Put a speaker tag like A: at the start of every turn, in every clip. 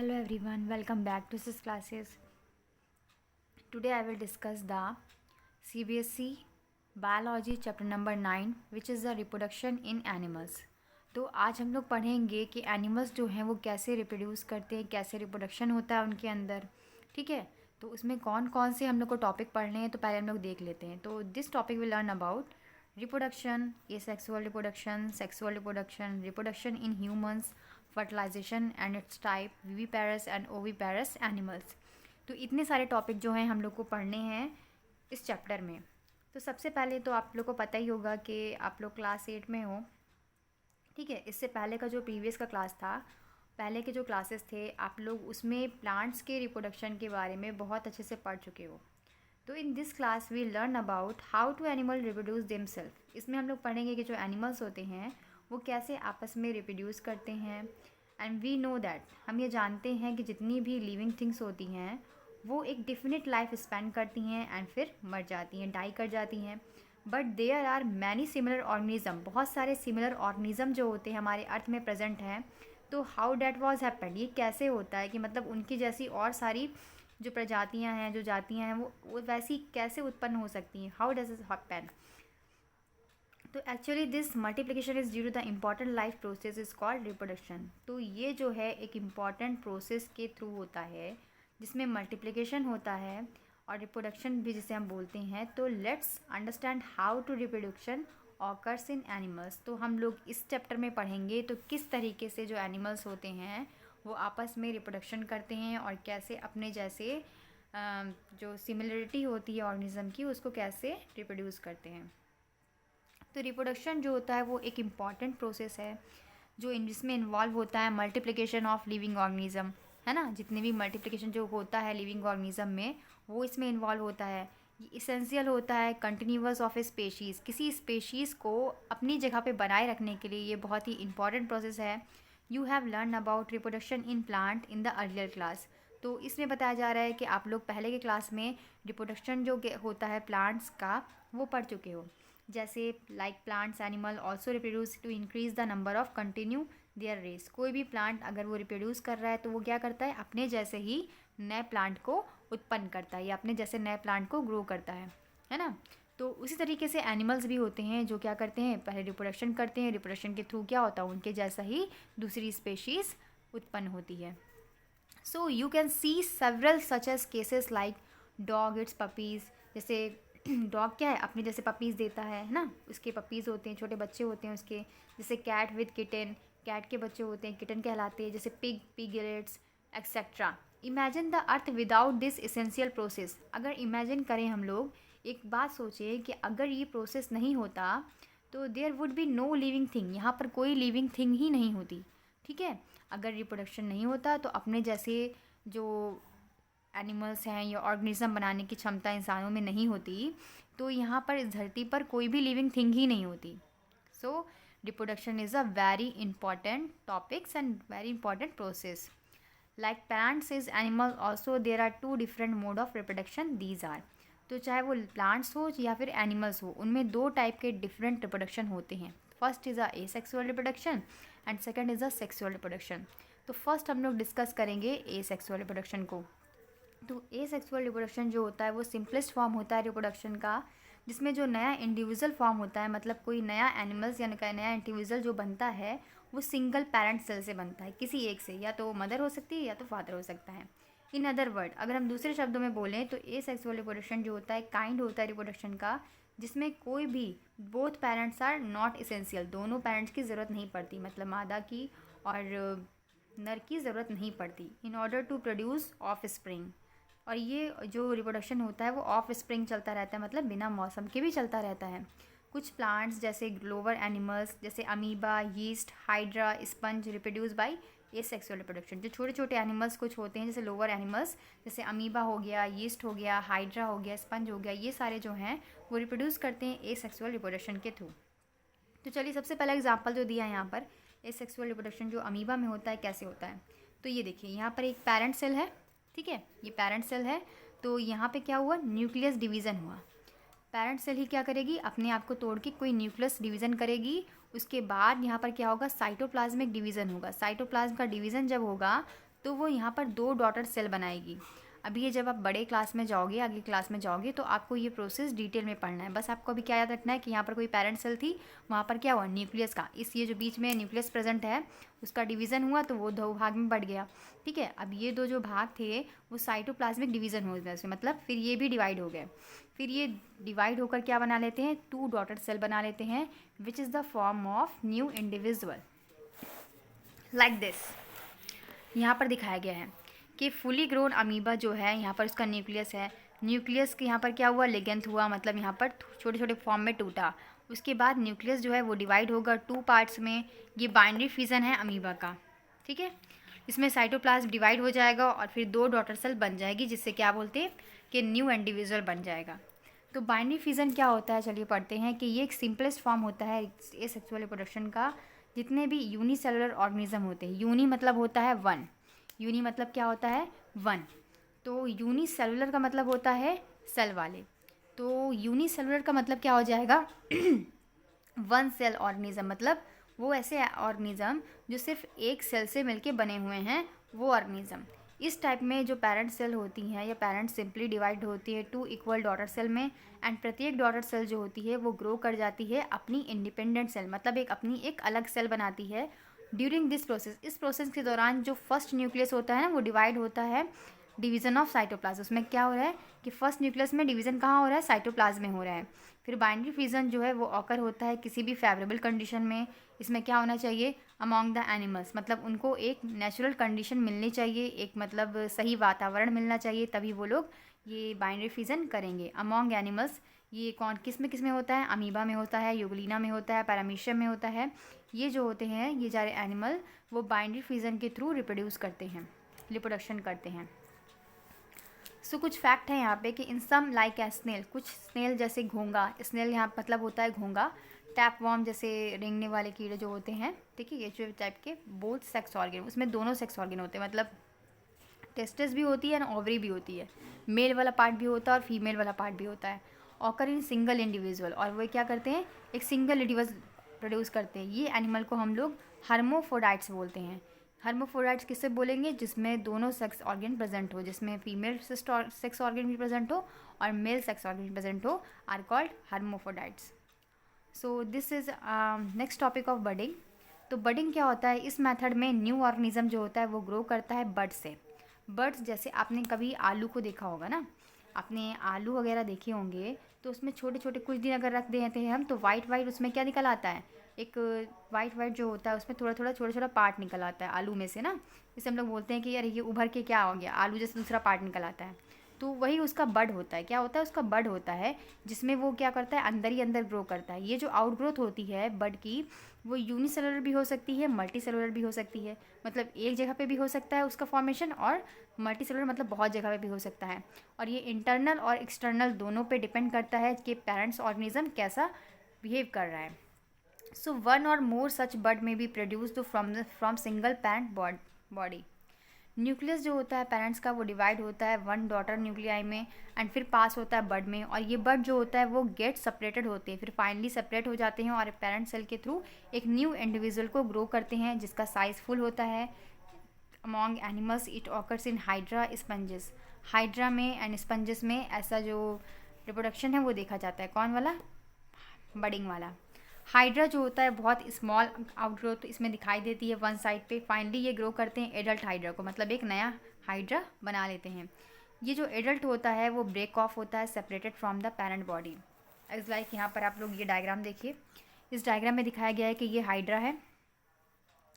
A: Hello everyone, welcome back to this classes. Today I will discuss the CBSE Biology chapter number 9 which is the reproduction in animals. तो आज हम लोग पढ़ेंगे कि animals जो हैं वो कैसे रिप्रोड्यूस करते हैं, कैसे रिप्रोडक्शन होता है उनके अंदर. ठीक है, तो उसमें कौन कौन से हम लोग को टॉपिक पढ़ने हैं तो पहले हम लोग देख लेते हैं. तो this topic will learn about reproduction, asexual reproduction, sexual reproduction, reproduction in humans, fertilisation and its type, viviparous and oviparous animals. तो इतने सारे टॉपिक जो हैं हम लोग को पढ़ने हैं इस चैप्टर में. तो सबसे पहले तो आप लोग को पता ही होगा कि आप लोग क्लास 8 में हो. ठीक है, इससे पहले का जो प्रीवियस का क्लास था, पहले के जो क्लासेस थे, आप लोग उसमें प्लांट्स के रिप्रोडक्शन के बारे में बहुत अच्छे से पढ़ चुके हो. तो in this class we learn about how to animal reproduce themself. इसमें हम लोग पढ़ेंगे कि जो एनिमल्स होते हैं वो कैसे आपस में रिप्रोड्यूस करते हैं. एंड वी नो दैट, हम ये जानते हैं कि जितनी भी लिविंग थिंग्स होती हैं वो एक डिफिनिट लाइफ स्पेंड करती हैं एंड फिर मर जाती हैं, डाई कर जाती हैं. But there are many similar organism, बहुत सारे सिमिलर ऑर्गेनिज्म जो होते हैं हमारे अर्थ में प्रेजेंट हैं. तो हाउ डैट वॉज हैपेंड, ये कैसे होता है कि मतलब उनकी जैसी और सारी जो प्रजातियां हैं, जो जातियां हैं, वो वैसी कैसे उत्पन्न हो सकती हैं. How does it happen. तो actually this multiplication is due to the important life process is called reproduction. तो ये जो है एक इम्पॉर्टेंट प्रोसेस के थ्रू होता है जिसमें मल्टीप्लिकेशन होता है और रिप्रोडक्शन भी जिसे हम बोलते हैं. तो let's understand how to reproduction occurs in animals. तो हम लोग इस चैप्टर में पढ़ेंगे तो किस तरीके से जो एनिमल्स होते हैं वो आपस में रिप्रोडक्शन करते हैं और कैसे अपने जैसे जो सिमिलरिटी होती है ऑर्गेनिज्म की उसको कैसे रिप्रोड्यूस करते हैं. तो रिप्रोडक्शन जो होता है वो एक इम्पॉर्टेंट प्रोसेस है जो जिसमें इन्वॉल्व होता है मल्टीप्लिकेशन ऑफ लिविंग ऑर्गेनिज्म, है ना. जितने भी मल्टीप्लिकेशन जो होता है लिविंग ऑर्गेनिज्म में वो इसमें इन्वॉल्व होता है. ये इसेंशियल होता है कंटिन्यूअस ऑफ ए स्पेशीज़. किसी स्पेशीज़ को अपनी जगह पे बनाए रखने के लिए ये बहुत ही इंपॉर्टेंट प्रोसेस है. You have learn about reproduction in plant in the earlier class. तो इसमें बताया जा रहा है कि आप लोग पहले के क्लास में रिप्रोडक्शन जो होता है प्लांट्स का वो पढ़ चुके हो. जैसे like plants animal also reproduce to increase the number of continue their race. कोई भी प्लांट अगर वो रिप्रोड्यूस कर रहा है तो वो क्या करता है, अपने जैसे ही नए प्लांट को उत्पन्न करता है या अपने जैसे नए प्लांट को ग्रो करता है ना. तो उसी तरीके से एनिमल्स भी होते हैं जो क्या करते हैं, पहले रिप्रोडक्शन करते हैं. रिप्रोडक्शन के थ्रू क्या होता है, उनके जैसा ही दूसरी स्पेशीज़ उत्पन्न होती है. So you can see several such as cases like dog its puppies. जैसे डॉग क्या है, अपने जैसे पपीज़ देता है ना, उसके पपीज़ होते हैं, छोटे बच्चे होते हैं उसके. जैसे कैट विद किटन, कैट के बच्चे होते हैं, किटन कहलाते हैं. जैसे pig, piglets etcetera. Imagine the earth without this essential process. अगर इमेजिन करें हम लोग, एक बात सोचें कि अगर ये प्रोसेस नहीं होता तो there would be no living thing. यहाँ पर कोई लिविंग थिंग ही नहीं होती. ठीक है, अगर रिप्रोडक्शन नहीं होता तो अपने जैसे जो एनिमल्स हैं या ऑर्गेनिज्म बनाने की क्षमता इंसानों में नहीं होती तो यहाँ पर इस धरती पर कोई भी लिविंग थिंग ही नहीं होती. So reproduction is a very important topics and very important process. Like plants is animal also there are two different mode of reproduction these are. तो चाहे वो प्लांट्स हो या फिर एनिमल्स हो, उनमें दो टाइप के डिफरेंट रिप्रोडक्शन होते हैं. First is a asexual reproduction and second is a sexual reproduction. तो फर्स्ट हम लोग डिस्कस करेंगे एसेक्सुअल रिप्रोडक्शन को. तो एसेक्सुअल रिप्रोडक्शन जो होता है वो सिंपलेस्ट फॉर्म होता है रिप्रोडक्शन का, जिसमें जो नया इंडिविजुअल फॉर्म होता है, मतलब कोई नया एनिमल्स या नया इंडिविजुअल जो बनता है वो सिंगल पेरेंट सेल से बनता है, किसी एक से. या तो मदर हो सकती है या तो फादर हो सकता है. इन अदर वर्ड, अगर हम दूसरे शब्दों में बोलें तो एसेक्सुअल रिप्रोडक्शन जो होता है काइंड होता है रिप्रोडक्शन का जिसमें कोई भी both parents are not essential. दोनों पेरेंट्स की ज़रूरत नहीं पड़ती, मतलब मादा की और नर की ज़रूरत नहीं पड़ती in order to produce offspring. और ये जो रिप्रोडक्शन होता है वो ऑफ स्प्रिंग चलता रहता है, मतलब बिना मौसम के भी चलता रहता है. कुछ प्लांट्स जैसे ग्लोवर एनिमल्स जैसे amoeba, yeast, hydra, sponge reproduce by asexual reproduction. जो छोटे छोटे एनिमल्स कुछ होते हैं जैसे लोअर एनिमल्स, जैसे अमीबा हो गया, यीस्ट हो गया, हाइड्रा हो गया, स्पंज हो गया, ये सारे जो हैं वो रिप्रोड्यूस करते हैं एसेक्सुअल रिप्रोडक्शन के थ्रू. तो चलिए सबसे पहला एग्जाम्पल जो दिया है यहाँ पर एसेक्सुअल रिप्रोडक्शन जो अमीबा में होता है कैसे होता है. तो ये देखिए यहाँ पर एक पेरेंट सेल है. ठीक है, ये पेरेंट सेल है. तो यहाँ पे क्या हुआ, न्यूक्लियस डिवीज़न हुआ. पेरेंट सेल ही क्या करेगी, अपने आप को तोड़ के कोई न्यूक्लियस डिवीज़न करेगी. उसके बाद यहाँ पर क्या होगा, साइटोप्लाज्मिक डिवीज़न होगा. साइटोप्लाज्म का डिवीज़न जब होगा तो वो यहाँ पर 2 डॉटर सेल बनाएगी। अभी ये जब आप बड़े क्लास में जाओगे, अगली क्लास में जाओगे, तो आपको ये प्रोसेस डिटेल में पढ़ना है। बस आपको अभी क्या याद रखना है कि यहाँ पर कोई पेरेंट सेल थी, वहाँ पर क्या हुआ, न्यूक्लियस का, ये जो बीच में न्यूक्लियस प्रेजेंट है उसका डिवीज़न हुआ, तो वो 2 भाग में बढ़ गया। ठीक है, अब ये 2 जो भाग थे वो साइटोप्लाज्मिक डिवीज़न हो गया उसमें, मतलब फिर ये भी डिवाइड हो गए। फिर ये डिवाइड होकर क्या बना लेते हैं, 2 डॉटर सेल बना लेते हैं, which is the form of new individual, like this. यहाँ पर दिखाया गया है कि फुली ग्रोन अमीबा जो है, यहाँ पर उसका न्यूक्लियस है, न्यूक्लियस के यहाँ पर क्या हुआ, लिगेंथ हुआ, मतलब यहाँ पर छोटे छोटे फॉर्म में टूटा। उसके बाद न्यूक्लियस जो है वो डिवाइड होगा 2 पार्ट्स में। ये बाइनरी फिजन है अमीबा का। ठीक है, इसमें साइटोप्लाज्म डिवाइड हो जाएगा और फिर 2 डॉटर सेल बन जाएगी, जिससे क्या बोलते हैं कि न्यू इंडिविजुअल बन जाएगा। तो बाइनरी फिजन क्या होता है, चलिए पढ़ते हैं कि ये एक सिंपलेस्ट फॉर्म होता है एसेक्सुअल रिप्रोडक्शन का। जितने भी यूनिसेलुलर ऑर्गेनिज्म होते हैं, यूनी मतलब होता है 1, यूनी मतलब क्या होता है 1, तो यूनिसेलुलर का मतलब होता है सेल वाले, तो यूनिसेलुलर का मतलब क्या हो जाएगा 1 सेल ऑर्गेनिज्म, मतलब वो ऐसे ऑर्गेनिज्म जो सिर्फ एक सेल से मिलके बने हुए हैं, वो ऑर्गेनिज्म। इस टाइप में जो पेरेंट सेल होती हैं या पेरेंट सिंपली डिवाइड होती है 2 इक्वल डॉटर सेल में, एंड प्रत्येक डॉटर सेल जो होती है वो ग्रो कर जाती है अपनी इंडिपेंडेंट सेल, मतलब एक अलग सेल बनाती है। ड्यूरिंग दिस प्रोसेस, इस प्रोसेस के दौरान जो फर्स्ट न्यूक्लियस होता है ना, वो डिवाइड होता है डिवीज़न ऑफ साइटोप्लाज्म। उसमें क्या हो रहा है कि फर्स्ट न्यूक्लियस में डिवीज़न कहाँ हो रहा है, साइटोप्लाज्म में हो रहा है। फिर बाइनरी फिजन जो है वो ऑकर होता है किसी भी फेवरेबल कंडीशन में। इसमें क्या होना चाहिए, अमॉन्ग द एनिमल्स, मतलब उनको एक नेचुरल कंडीशन मिलनी चाहिए, एक मतलब सही वातावरण मिलना चाहिए, तभी वो लोग ये बाइनरी फिजन करेंगे। अमॉन्ग एनिमल्स, ये कौन किस में होता है, अमीबा में होता है, यूग्लिना में होता है, पैरामीशियम में होता है। ये जो होते हैं ये सारे एनिमल वो बाइनरी फिजन के थ्रू रिप्रोड्यूस करते हैं, रिप्रोडक्शन करते हैं। सो कुछ फैक्ट है यहाँ पे कि इन सम लाइक ए स्नेल, कुछ स्नेल जैसे घोंगा, स्नेल यहाँ मतलब होता है घोंगा, टैप वॉर्म जैसे रेंगने वाले कीड़े जो होते हैं, ठीक है, ये जो टाइप के बोथ सेक्स ऑर्गन, उसमें दोनों सेक्स ऑर्गन होते हैं, मतलब टेस्टिस भी होती है और ओवरी भी होती है, मेल वाला पार्ट भी होता है और फीमेल वाला पार्ट भी होता है। ऑकर इन सिंगल इंडिविजुअल, और वो क्या करते हैं, एक सिंगल इंडिविजुअल प्रोड्यूस करते हैं। ये एनिमल को हम लोग हर्मोफोडाइट्स बोलते हैं। हर्मोफोडाइट्स किससे बोलेंगे, जिसमें दोनों सेक्स ऑर्गन प्रेजेंट हो, जिसमें फीमेल सेक्स ऑर्गन भी प्रेजेंट हो और मेल सेक्स ऑर्गन भी प्रेजेंट हो, are called hermaphrodites. So this is next topic of budding. तो बडिंग क्या होता है, इस मेथड में न्यू ऑर्गेनिज्म जो होता है वो ग्रो करता है बड से। बड्स जैसे आपने कभी आलू को देखा होगा ना, आपने आलू वगैरह देखे होंगे, तो उसमें छोटे छोटे कुछ दिन अगर रख देते हैं हम, तो वाइट उसमें क्या निकल आता है, एक वाइट जो होता है उसमें थोड़ा थोड़ा छोटा छोटा पार्ट निकल आता है आलू में से ना, जिसे हम लोग बोलते हैं कि यार ये उभर के क्या हो गया, आलू जैसे दूसरा पार्ट निकल आता है, तो वही उसका बड होता है। क्या होता है, उसका बड होता है, जिसमें वो क्या करता है, अंदर ही अंदर ग्रो करता है। ये जो आउटग्रोथ होती है बड की, वो यूनिसेलुलर भी हो सकती है, मल्टी सेलुलर भी हो सकती है, मतलब एक जगह पे भी हो सकता है उसका फॉर्मेशन, और मल्टी सेलुलर मतलब बहुत जगह पे भी हो सकता है। और ये इंटरनल और एक्सटर्नल दोनों पे डिपेंड करता है कि पेरेंट्स ऑर्गेनिज्म कैसा बिहेव कर रहा है। सो वन और मोर सच बड में be produced from single parent body. Nucleus जो होता है पेरेंट्स का, वो डिवाइड होता है 1 डॉटर न्यूक्लियाई में, एंड फिर पास होता है बड में, और ये बड जो होता है वो गेट सेपरेटेड होते हैं, फिर फाइनली सेपरेट हो जाते हैं और पेरेंट सेल के थ्रू एक न्यू इंडिविजुअल को ग्रो करते हैं, जिसका साइज फुल होता है। Among animals it occurs in hydra sponges, hydra में एंड स्पंजेस में ऐसा जो रिप्रोडक्शन है वो देखा जाता है। कौन वाला, बडिंग वाला। हाइड्रा जो होता है बहुत स्मॉल आउटग्रोथ इसमें दिखाई देती है वन साइड पे, फाइनली ये ग्रो करते हैं एडल्ट हाइड्रा को, मतलब एक नया हाइड्रा बना लेते हैं। ये जो एडल्ट होता है वो ब्रेक ऑफ होता है separated from the parent body. इस लाइक यहाँ पर आप लोग ये डायग्राम देखिए, इस डायग्राम में दिखाया गया है कि ये हाइड्रा है,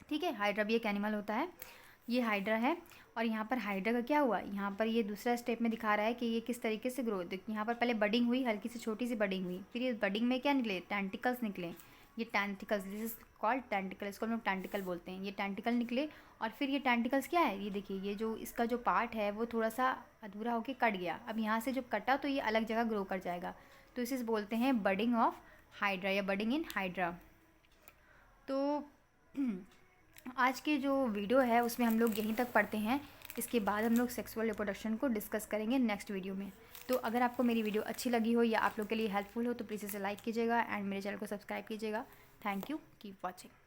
A: ठीक है, हाइड्रा भी एक एनिमल होता है, ये हाइड्रा है। और यहाँ पर हाइड्रा का क्या हुआ, यहाँ पर ये दूसरा स्टेप में दिखा रहा है कि ये किस तरीके से ग्रो, यहाँ पर पहले बडिंग हुई, हल्की सी छोटी सी बडिंग हुई, फिर ये बडिंग में क्या निकले, टेंटिकल्स निकले, ये tentacles, this is called tentacle, इसको हम लोग टेंटिकल बोलते हैं। ये टेंटिकल निकले और फिर ये टेंटिकल्स क्या है, ये देखिए, ये जो इसका जो पार्ट है वो थोड़ा सा अधूरा होकर कट गया, अब यहाँ से जब कटा तो ये अलग जगह ग्रो कर जाएगा, तो इसे बोलते हैं बडिंग ऑफ हाइड्रा या बडिंग इन हाइड्रा। तो आज के जो वीडियो है उसमें हम लोग यहीं तक पढ़ते हैं, इसके बाद हम लोग सेक्सुअल रिप्रोडक्शन को डिस्कस करेंगे नेक्स्ट वीडियो में। तो अगर आपको मेरी वीडियो अच्छी लगी हो या आप लोग के लिए हेल्पफुल हो तो प्लीज़ इसे लाइक कीजिएगा एंड मेरे चैनल को सब्सक्राइब कीजिएगा। Thank you, keep watching.